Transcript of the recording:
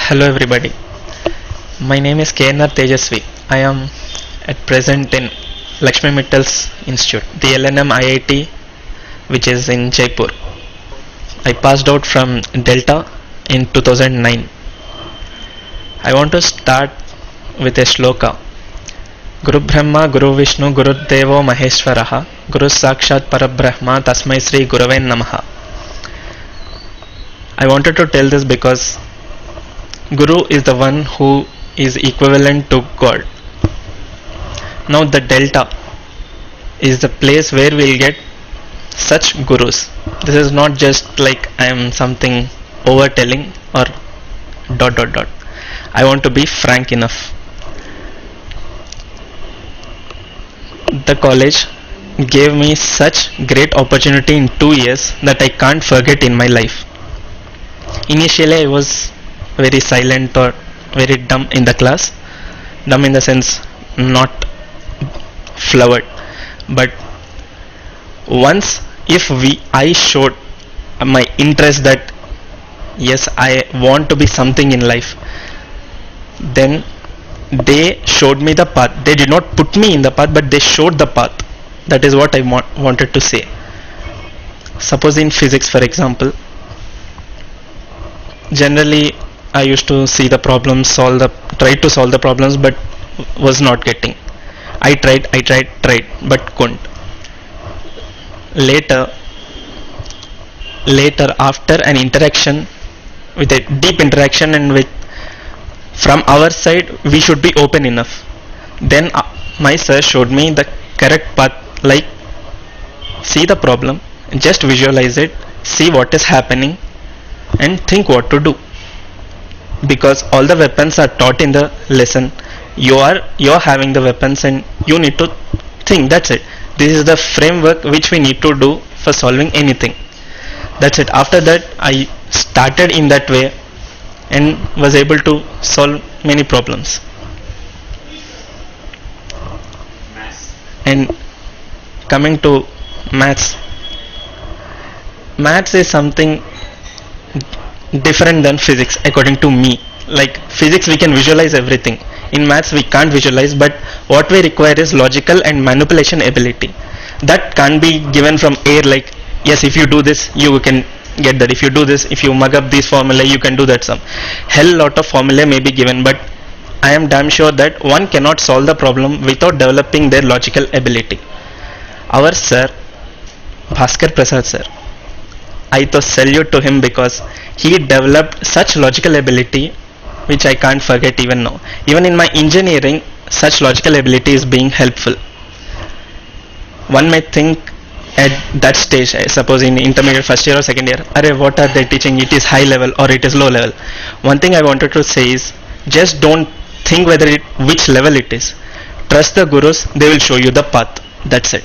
Hello everybody. My name is KNR Tejasvi. I am at present in Lakshmi Mittal's Institute, the LNM IIT, which is in Jaipur. I passed out from Delta in 2009. I want to start with a shloka. Guru Brahma Guru Vishnu Guru Devo Maheshwaraha Guru Sakshat Parabrahma Tasmai Sri Gurave Namaha. I wanted to tell this because Guru is the one who is equivalent to God. Now the Delta is the place where we'll get such gurus. This is not just like I am something overtelling or dot dot dot. I want to be frank enough. The college gave me such great opportunity in 2 years that I can't forget in my life. Initially I was very silent or very dumb in the class. Dumb in the sense not flowered. But once if I showed my interest that yes, I want to be something in life, then they showed me the path. They did not put me in the path, but they showed the path. That is what I wanted to say. Suppose in physics, for example, generally I used to see the problems, try to solve the problems, but was not getting. I tried, but couldn't. Later, after an interaction, with a deep interaction and with from our side, we should be open enough. Then my sir showed me the correct path, like see the problem, just visualize it, see what is happening and think what to do. Because all the weapons are taught in the lesson, you're having the weapons and you need to think. That's it. This is the framework which we need to do for solving anything. That's it. After that I started in that way and was able to solve many problems. And coming to maths is something different than physics according to me. Like physics we can visualize everything, in maths we can't visualize, but what we require is logical and manipulation ability. That can't be given from air, like yes, if you do this you can get that, if you do this, if you mug up these formula you can do that. Some hell lot of formula may be given, but I am damn sure that one cannot solve the problem without developing their logical ability. Our sir, Bhaskar Prasad sir, I to salute to him because he developed such logical ability which I can't forget even now. Even in my engineering, such logical ability is being helpful. One may think at that stage, I suppose in intermediate first year or second year, array what are they teaching, it is high level or it is low level. One thing I wanted to say is, just don't think which level it is. Trust the gurus, they will show you the path. That's it.